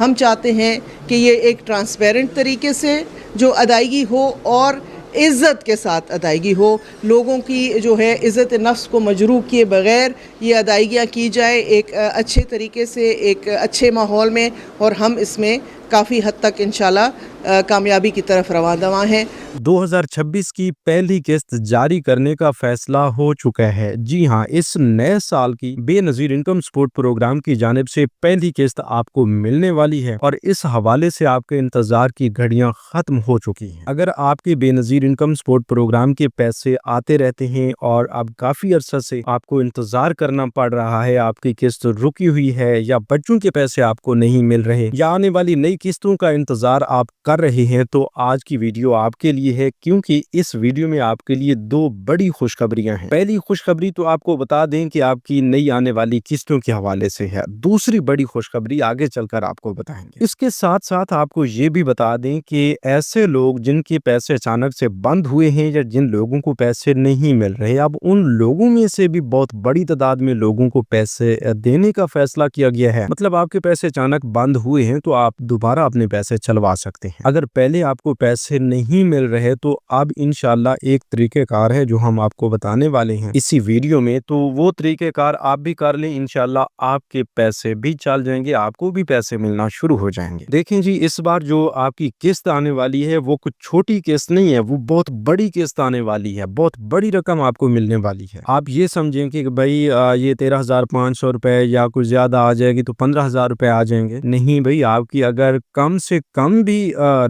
ہم چاہتے ہیں کہ یہ ایک ٹرانسپیرنٹ طریقے سے جو ادائیگی ہو اور عزت کے ساتھ ادائیگی ہو، لوگوں کی جو ہے عزت نفس کو مجروح کیے بغیر یہ ادائیگیاں کی جائے ایک اچھے طریقے سے، ایک اچھے ماحول میں، اور ہم اس میں کافی حد تک انشاءاللہ کامیابی کی طرف رواں دواں ہیں۔ 2026 کی پہلی قسط جاری کرنے کا فیصلہ ہو چکا ہے۔ جی ہاں، اس نئے سال کی بے نظیر انکم سپورٹ پروگرام کی جانب سے پہلی قسط آپ کو ملنے والی ہے، اور اس حوالے سے آپ کے انتظار کی گھڑیاں ختم ہو چکی ہیں۔ اگر آپ کے بے نظیر انکم سپورٹ پروگرام کے پیسے آتے رہتے ہیں اور اب کافی عرصہ سے آپ کو انتظار کرنا پڑ رہا ہے، آپ کی قسط رکی ہوئی ہے، یا بچوں کے پیسے آپ کو نہیں مل رہے، یا آنے والی نئی قسطوں کا انتظار آپ کر رہے ہیں، تو آج کی ویڈیو آپ کے لیے ہے، کیونکہ اس ویڈیو میں آپ کے لیے دو بڑی خوشخبریاں ہیں۔ پہلی خوشخبری تو آپ کو بتا دیں کہ آپ کی نئی آنے والی قسطوں کے حوالے سے ہے، دوسری بڑی خوشخبری آگے چل کر آپ کو بتائیں گے۔ اس کے ساتھ ساتھ آپ کو یہ بھی بتا دیں کہ ایسے لوگ جن کے پیسے اچانک سے بند ہوئے ہیں یا جن لوگوں کو پیسے نہیں مل رہے، اب ان لوگوں میں سے بھی بہت بڑی تعداد میں لوگوں کو پیسے دینے کا فیصلہ کیا گیا ہے۔ مطلب آپ کے پیسے اچانک بند ہوئے ہیں تو آپ دوبارہ اپنے پیسے چلوا سکتے ہیں۔ اگر پہلے آپ کو پیسے نہیں مل رہے تو اب انشاءاللہ ایک طریقہ کار ہے جو ہم آپ کو بتانے والے ہیں اسی ویڈیو میں، تو وہ طریقہ کار آپ بھی کر لیں، انشاءاللہ آپ کے پیسے بھی چل جائیں گے، آپ کو بھی پیسے ملنا شروع ہو جائیں گے۔ دیکھیں جی، اس بار جو آپ کی قسط آنے والی ہے وہ کچھ چھوٹی قسط نہیں ہے، وہ بہت بڑی قسط آنے والی ہے، بہت بڑی رقم آپ کو ملنے والی ہے۔ آپ یہ سمجھیں کہ بھائی یہ 13,500 روپے یا کچھ زیادہ آ جائے گی تو 15,000 روپے آ جائیں گے، نہیں بھائی، آپ کی اگر کم سے کم بھی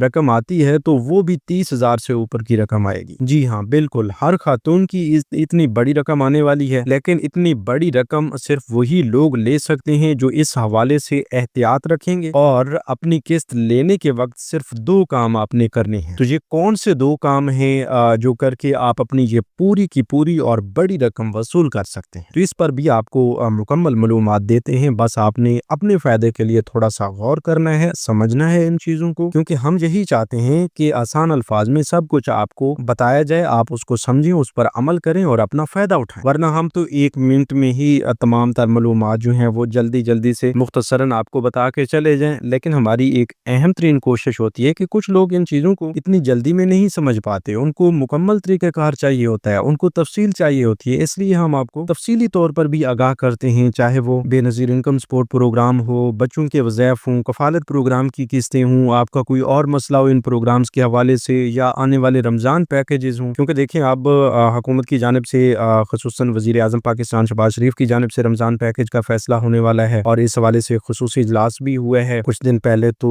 رقم آتی ہے تو وہ بھی 30,000 سے اوپر کی رقم آئے گی۔ جی ہاں، بالکل، ہر خاتون کی اتنی بڑی رقم آنے والی ہے، لیکن اتنی بڑی رقم صرف وہی لوگ لے سکتے ہیں جو اس حوالے سے احتیاط رکھیں گے اور اپنی قسط لینے کے وقت صرف دو کام آپ نے کرنے ہیں۔ تو یہ کون سے دو کام ہیں جو کر کے آپ اپنی یہ پوری کی پوری اور بڑی رقم وصول کر سکتے ہیں؟ تو اس پر بھی آپ کو مکمل معلومات دیتے ہیں، بس آپ نے اپنے فائدے کے لیے تھوڑا سا غور کرنا ہے، سمجھنا ہے ان چیزوں کو، کیونکہ ہم یہی چاہتے ہیں کہ آسان الفاظ میں سب کچھ آپ کو بتایا جائے، آپ اس کو سمجھیں، اس پر عمل کریں اور اپنا فائدہ اٹھائیں، ورنہ ہم تو ایک منٹ میں ہی تمام تر معلومات جو ہیں وہ جلدی سے مختصراً آپ کو بتا کے چلے جائیں، لیکن ہماری ایک اہم ترین کوشش ہوتی ہے کہ کچھ لوگ ان چیزوں کو اتنی جلدی میں نہیں سمجھ پاتے، ان کو مکمل طریقہ کار چاہیے ہوتا ہے، ان کو تفصیل چاہیے ہوتی ہے، اس لیے ہم آپ کو تفصیلی طور پر بھی آگاہ کرتے ہیں، چاہے وہ بے نظیر انکم سپورٹ پروگرام ہو، بچوں کے وظائف ہوں، کفالت پروگرام کی قسطیں ہوں، آپ کا کوئی اور مسئلہ ہو ان پروگرامز کے حوالے سے، یا آنے والے رمضان پیکیجز ہوں، کیونکہ دیکھیں اب حکومت کی جانب سے خصوصاً وزیر اعظم پاکستان شہباز شریف کی جانب سے رمضان پیکیج کا فیصلہ ہونے والا ہے، اور اس حوالے سے خصوصی اجلاس بھی ہوا ہے کچھ دن پہلے، تو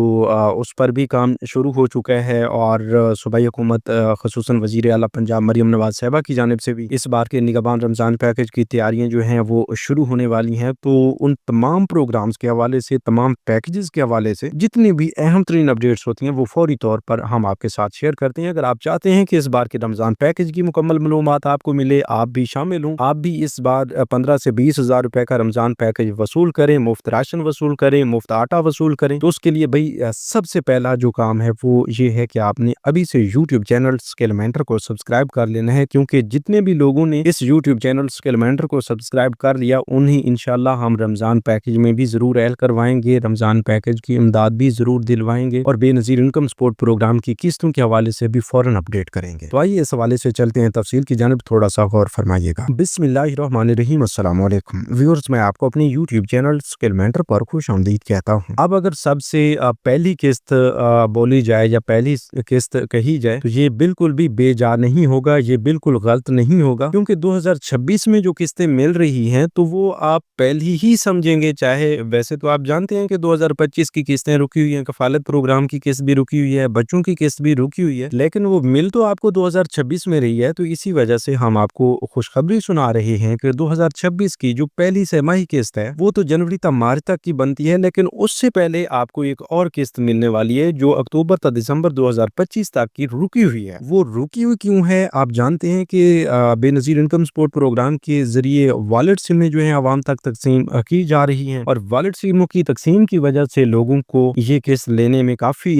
اس پر بھی کام شروع ہو چکا ہے، اور صوبائی حکومت خصوصاً وزیر اعلیٰ پنجاب مریم نواز صاحبہ کی جانب سے بھی اس بار کے نگہبان رمضان پیکیج کی تیاریاں جو ہیں وہ شروع ہونے والی ہیں۔ تو ان تمام پروگرامز کے حوالے سے، تمام پیکیجز کے حوالے سے جتنی بھی اہم ترین اپڈیٹس ہوتی ہیں وہ فوری طور پر ہم آپ کے ساتھ شیئر کرتے ہیں۔ اگر آپ چاہتے ہیں کہ اس بار کے رمضان پیکیج کی مکمل معلومات آپ کو ملے، آپ بھی شامل ہوں، آپ بھی اس بار 15 سے 20 ہزار روپے کا رمضان پیکیج وصول کریں، مفت راشن وصول کریں، مفت آٹا وصول کریں، تو اس کے لیے بھائی سب سے پہلا جو کام ہے وہ یہ ہے کہ آپ نے ابھی سے یوٹیوب چینل اسکل مینٹر کو سبسکرائب کر لینا ہے، کیونکہ جتنے بھی لوگوں نے اس یوٹیوب چینل اسکل مینٹر کو سبسکرائب کر لیا انہیں انشاءاللہ ہم رمضان پیکیج میں بھی ضرور ایڈ کروائیں گے، رمضان پیکیج کی امداد بھی ضرور دلوائیں گے، اور بے نظیر انکم سپورٹ پروگرام کی قسطوں کے حوالے سے بھی فوراً اپڈیٹ کریں گے۔ تو آئیے اس حوالے سے چلتے ہیں تفصیل کی جانب، تھوڑا سا غور فرمائیے گا۔ بسم اللہ الرحمن الرحیم۔ السلام علیکم ویورز، میں آپ کو اپنے یوٹیوب چینل اسکل مینٹر پر خوش آمدید کہتا ہوں۔ اب اگر سب سے پہلی قسط بولی جائے یا پہلی قسط کہی جائے تو یہ بالکل بھی بے جا نہیں ہوگا، یہ بالکل غلط نہیں ہوگا، کیونکہ 2026 میں جو قسطیں مل رہی ہیں تو وہ آپ پہلی ہی سمجھیں گے، چاہے ویسے تو آپ جانتے ہیں کہ 2025 کی قسطیں رکی ہوئی ہیں، کفالت پروگرام کی قسط بھی رکی ہوئی ہے، بچوں کی قسط بھی رکی ہوئی ہے، لیکن وہ مل تو آپ کو 2026 میں رہی ہے، تو اسی وجہ سے ہم آپ کو خوشخبری سنا رہے ہیں کہ 2026 کی جو پہلی سہ ماہی قسط ہے وہ تو جنوری تا مارچ تک کی بنتی ہے، لیکن اس سے پہلے آپ کو ایک اور قسط ملنے والی ہے جو اکتوبر تا دسمبر 2025 تک کی رکی ہوئی ہے۔ وہ رکی ہوئی کیوں ہے؟ آپ جانتے ہیں کہ بے نظیر انکم سپورٹ پروگرام کے ذریعے والٹ سمیں جو ہیں عوام تک تقسیم کی جا رہی ہیں، اور والٹ سموں کی تقسیم کی وجہ سے لوگوں کو یہ قسط لینے میں کافی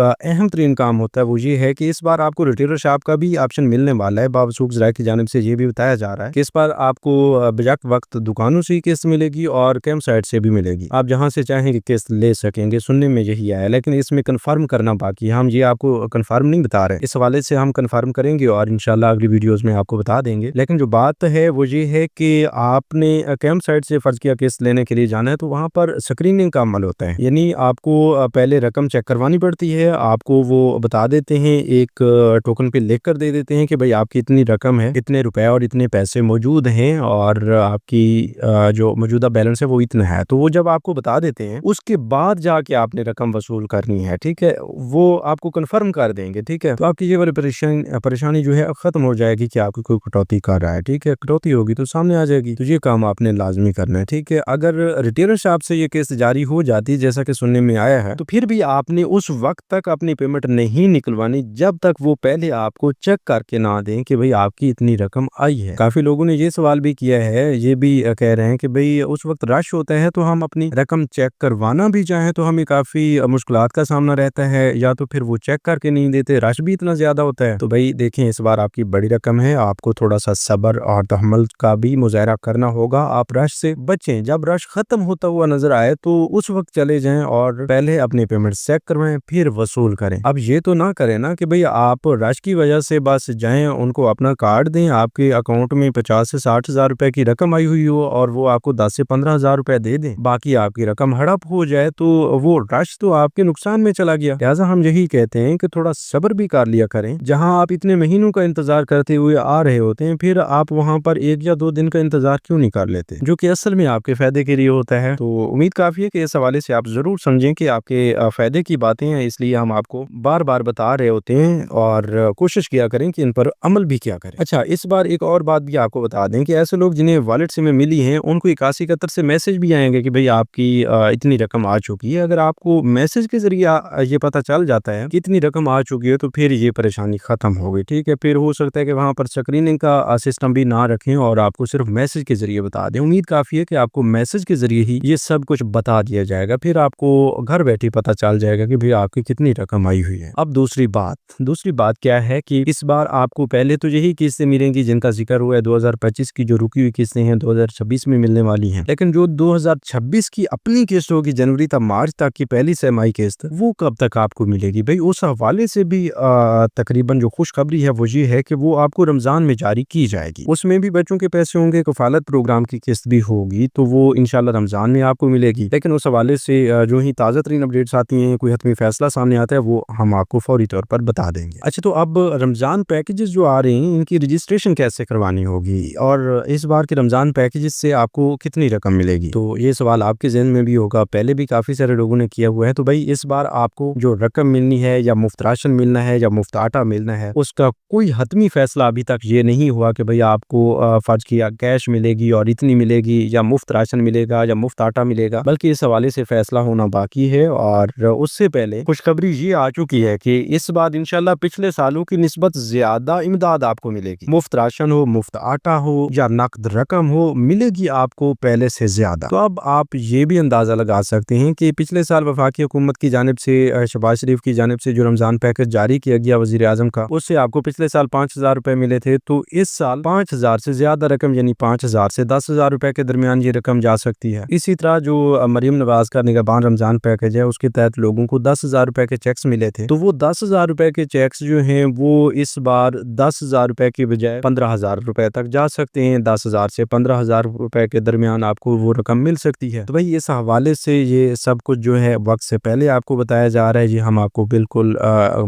اہم ترین کام ہوتا ہے وہ یہ ہے کہ اس بار آپ کو ریٹیلر شاپ کا بھی آپشن ملنے والا ہے۔ بابسوق ذرائع کی جانب سے یہ بھی بتایا جا رہا ہے کہ اس پر آپ کو بیک وقت دکانوں سے قسط ملے گی اور کیمپ سائٹ سے بھی ملے گی، آپ جہاں سے چاہیں کہ قسط لے سکیں گے۔ سننے میں یہی آیا، لیکن اس میں کنفرم کرنا باقی ہے، ہم یہ آپ کو کنفرم نہیں بتا رہے، اس حوالے سے ہم کنفرم کریں گے اور انشاءاللہ اگلی ویڈیوز میں آپ کو بتا دیں گے۔ لیکن جو بات ہے وہ یہ ہے کہ آپ نے کیمپ سائٹ سے فرض کیا قسط لینے کے لیے جانا ہے تو وہاں پر اسکریننگ کا عمل ہوتا ہے، یعنی آپ کو پہلے رقم چیک کروانی پڑتی ہے، آپ کو وہ بتا دیتے ہیں، ایک ٹوکن پہ لکھ کر دے دیتے ہیں کہ بھائی آپ کی اتنی رقم ہے، اتنے روپے اور اتنے پیسے موجود ہیں اور آپ کی جو موجودہ بیلنس ہے وہ اتنا ہے۔ تو وہ جب آپ کو بتا دیتے ہیں اس کے بعد جا کے آپ نے رقم وصول کرنی ہے، ٹھیک ہے، وہ آپ کو کنفرم کر دیں گے، ٹھیک ہے، تو آپ کی یہ والی پریشانی جو ہے ختم ہو جائے گی کہ آپ کو کوئی کٹوتی کر رہا ہے، ٹھیک ہے، کٹوتی ہوگی تو سامنے آ جائے گی، تو یہ کام آپ نے لازمی کرنا ہے، ٹھیک ہے۔ اگر ریٹیلر شاپ سے یہ قسط جاری ہو جاتی ہے جیسا کہ سننے میں آیا ہے تو پھر بھی آپ نے اس وقت تک اپنی پیمنٹ نہیں نکلوانی جب تک وہ پہلے آپ کو چیک کر کے نہ دیں کہ بھئی آپ کی اتنی رقم آئی ہے۔ کافی لوگوں نے یہ سوال بھی کیا ہے، یہ بھی کہہ رہے ہیں کہ بھئی اس وقت رش ہوتا ہے تو ہم اپنی رقم چیک کروانا بھی چاہیں تو ہمیں کافی مشکلات کا سامنا رہتا ہے، یا تو پھر وہ چیک کر کے نہیں دیتے، رش بھی اتنا زیادہ ہوتا ہے۔ تو بھئی دیکھیں، اس بار آپ کی بڑی رقم ہے، آپ کو تھوڑا سا صبر اور تحمل کا بھی مظاہرہ کرنا ہوگا، آپ رش سے بچیں، جب رش ختم ہوتا ہوا نظر آئے تو اس وقت چلے جائیں اور پہلے اپنی پیمنٹ چیک کروائیں پھر وصول کریں۔ اب یہ تو نہ کریں نا کہ بھئی آپ رش کی وجہ سے بس جائیں، ان کو اپنا کارڈ دیں، آپ کے اکاؤنٹ میں 50 سے 60 ہزار روپے کی رقم آئی ہوئی ہو اور وہ آپ کو 10 سے 15 ہزار روپے دے دیں، باقی آپ کی رقم ہڑپ ہو جائے تو وہ رش تو آپ کے نقصان میں چلا گیا۔ لہٰذا ہم یہی کہتے ہیں کہ تھوڑا صبر بھی کر لیا کریں، جہاں آپ اتنے مہینوں کا انتظار کرتے ہوئے آ رہے ہوتے ہیں پھر آپ وہاں پر 1 یا 2 دن کا انتظار کیوں نہیں کر لیتے، جو کہ اصل میں آپ کے فائدے کے لیے ہوتا ہے۔ تو امید کافی ہے کہ اس حوالے سے آپ ضرور سمجھیں کہ آپ کے فائدے کی باتیں ہیں، اس لیے ہم آپ کو بار بار بتا رہے ہوتے ہیں اور کوشش کیا کریں کہ ان پر عمل بھی کیا کریں۔ اچھا، اس بار ایک اور بات بھی آپ کو بتا دیں کہ ایسے لوگ جنہیں والٹ سے میں ملی ہیں ان کو 81 71 سے میسج بھی آئیں گے کہ بھئی آپ کی اتنی رقم آ چکی ہے۔ اگر آپ کو میسج کے ذریعے یہ پتہ چل جاتا ہے کہ اتنی رقم آ چکی ہے تو پھر یہ پریشانی ختم ہو گئی، ٹھیک ہے، پھر ہو سکتا ہے کہ وہاں پر اسکریننگ کا سسٹم بھی نہ رکھیں اور آپ کو صرف میسج کے ذریعے بتا دیں۔ امید کافی ہے کہ آپ کو میسج کے ذریعے ہی یہ سب کچھ بتا دیا جائے گا، پھر آپ کو گھر بیٹھے پتہ چل جائے گا کہ بھئی آپ کی کتنی رقم آئی ہوئی ہے۔ اب دوسری بات کیا ہے کہ اس بار آپ کو پہلے تو یہی قسطیں ملیں گی جن کا ذکر ہوا ہے، 2025 کی جو رکی ہوئی قسطیں ہیں 2026 میں ملنے والی ہیں، لیکن جو 2026 کی اپنی قسط ہوگی جنوری تا مارچ تک کی پہلی سہ-ماہی قسط، وہ کب تک آپ کو ملے گی؟ بھئی اس حوالے سے بھی تقریباً جو خوشخبری ہے وہ یہ ہے کہ وہ آپ کو رمضان میں جاری کی جائے گی، اس میں بھی بچوں کے پیسے ہوں گے، کفالت پروگرام کی قسط بھی ہوگی تو وہ انشاءاللہ رمضان میں آپ کو ملے گی، لیکن اس حوالے سے جو ہی تازہ ترین اپڈیٹس آتی ہیں، کوئی حتمی فیصلہ سامنے آتا ہے، وہ ہم آپ کو فوری طور پر بتا دیں گے۔ اچھا، تو اب رمضان پیکیجز جو آ رہے ہیں ان کی رجسٹریشن کیسے کروانی ہوگی اور اس بار کے رمضان پیکیجز سے آپ کو کتنی رقم ملے گی؟ تو یہ سوال آپ کے ذہن میں بھی ہوگا، پہلے بھی کافی سارے لوگوں نے کیا ہوا ہے۔ تو بھائی اس بار آپ کو جو رقم ملنی ہے یا مفت راشن ملنا ہے یا مفت آٹا ملنا ہے، اس کا کوئی حتمی فیصلہ ابھی تک یہ نہیں ہوا کہ بھئی آپ کو فرض کیا کیش ملے گی اور اتنی ملے گی یا مفت راشن ملے گا یا مفت آٹا ملے گا، بلکہ اس حوالے سے فیصلہ ہونا باقی ہے۔ اور اس سے پہلے خوشخبری یہ آ چکی ہے کہ اس بار انشاءاللہ پچھلے سالوں کی نسبت زیادہ امداد آپ کو ملے گی، مفت راشن ہو، مفت آٹا ہو یا نقد رقم ہو، ملے گی آپ کو پہلے سے زیادہ۔ تو اب آپ یہ بھی اندازہ لگا سکتے ہیں کہ پچھلے سال وفاقی حکومت کی جانب سے، شہباز شریف کی جانب سے جو رمضان پیکج جاری کیا گیا وزیر اعظم کا، اس سے آپ کو پچھلے سال 5,000 روپے ملے تھے، تو اس سال 5,000 سے زیادہ رقم یعنی 5,000 سے 10,000 روپے کے درمیان یہ رقم جا سکتی ہے۔ اسی طرح جو مریم نواز کا نگہبان رمضان پیکج ہے اس کے تحت لوگوں کو 10,000 روپے کے چیکس ملے تھے، تو وہ 10,000 روپے کے چیکس جو ہیں وہ اس بار 10,000 روپے کی بجائے 15,000 روپے تک جا سکتے ہیں، 10,000 سے 15,000 روپے کے درمیان آپ کو وہ رقم مل سکتی ہے۔ تو بھائی اس حوالے سے یہ سب کچھ جو ہے وقت سے پہلے آپ کو بتایا جا رہا ہے، جی ہم آپ کو بالکل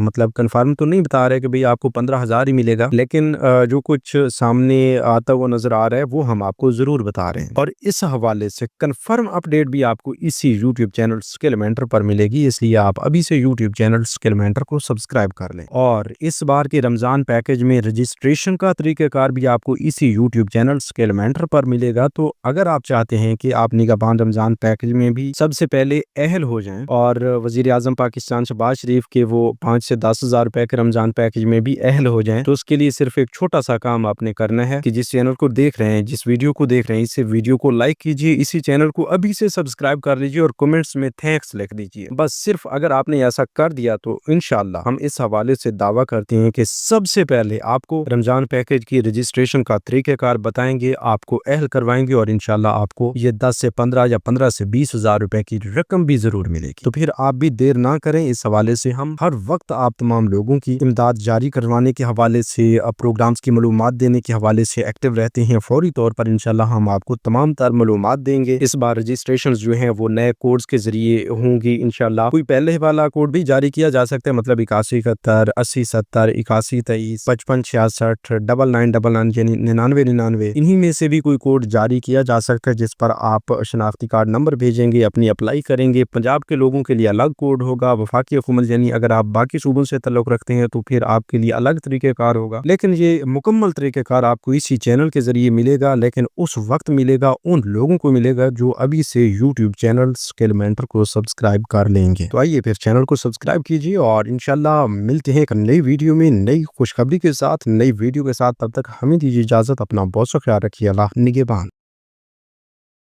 مطلب کنفرم تو نہیں بتا رہے کہ بھئی آپ کو 15,000 ہی ملے گا، لیکن جو کچھ سامنے آتا ہوا نظر آ رہا ہے وہ ہم آپ کو ضرور بتا رہے ہیں۔ اور اس حوالے سے کنفرم اپڈیٹ بھی آپ کو اسی یوٹیوب چینل اسکل مینٹر پر ملے گی، اس لیے آپ ابھی سے یوٹیوب چینل اسکل مینٹر کو سبسکرائب کر لیں۔ اور اس بار کے رمضان پیکج میں رجسٹریشن کا طریقہ کار بھی آپ کو اسی یوٹیوب چینل اسکل مینٹر پر ملے گا۔ تو اگر آپ چاہتے ہیں کہ آپ نگہبان رمضان پیکج میں بھی سب سے پہلے اہل ہو جائیں اور وزیر اعظم پاکستان شہباز شریف کے وہ 5 سے 10,000 روپے کے رمضان پیکج میں بھی اہل ہو جائیں، تو اس کے لیے صرف ایک چھوٹا سا کام آپ نے کرنا ہے کہ جس چینل کو دیکھ رہے ہیں، جس ویڈیو کو دیکھ رہے ہیں، اس ویڈیو کو لائک کیجئے، اسی چینل کو ابھی سے سبسکرائب کر لیجئے اور کمنٹس میں تھینکس لکھ دیجئے۔ بس صرف اگر آپ نے ایسا کر دیا تو انشاءاللہ ہم اس حوالے سے دعویٰ کرتے ہیں کہ سب سے پہلے آپ کو رمضان پیکیج کی رجسٹریشن کا طریقہ کار بتائیں گے، آپ کو اہل کروائیں گے، اور انشاءاللہ آپ کو یہ 10 سے 15 یا 15 سے 20 ہزار روپے کی رقم بھی ضرور ملے گی۔ تو پھر آپ بھی دیر نہ کریں، اس حوالے سے ہم ہر وقت آپ تمام لوگوں کی امداد جاری کروانے کے حوالے سے، پروگرامز کی معلومات دینے کے حوالے سے ایکٹیو رہتے ہیں۔ فوری طور پر انشاءاللہ ہم آپ کو تمام تر معلومات دیں گے۔ اس بار رجسٹریشن جو ہیں وہ نئے کوڈز کے ذریعے ہوں گی انشاءاللہ۔ کوئی پہلے والا کوڈ بھی جاری کیا جا سکتا ہے، مطلب 8171 8070 8123 5566 9999 یعنی 9999، انہی میں سے بھی کوئی کوڈ جاری کیا جا سکتا ہے جس پر آپ شناختی کارڈ نمبر بھیجیں گے، اپنی اپلائی کریں گے۔ پنجاب کے لوگوں کے لیے الگ کوڈ ہوگا، وفاقی حکومت یعنی اگر آپ باقی صوبوں سے تعلق رکھتے ہیں تو پھر آپ کے لیے الگ طریقہ کار ہوگا، لیکن یہ مکمل طریقہ کار آپ کو اسی چینل کے ذریعے ملے گا، لیکن اس وقت ملے گا ان لوگوں کو ملے گا جو ابھی سے یوٹیوب چینل اسکل مینٹر کو سبسکرائب کر لیں گے۔ تو آئیے پھر چینل کو سبسکرائب کیجیے، اور انشاءاللہ ملتے ہیں ایک نئی ویڈیو میں نئی خوشخبری کے ساتھ، نئی ویڈیو کے ساتھ۔ تب تک ہمیں دیجیے اجازت، اپنا بہت سا خیال رکھیے، اللہ نگہبان۔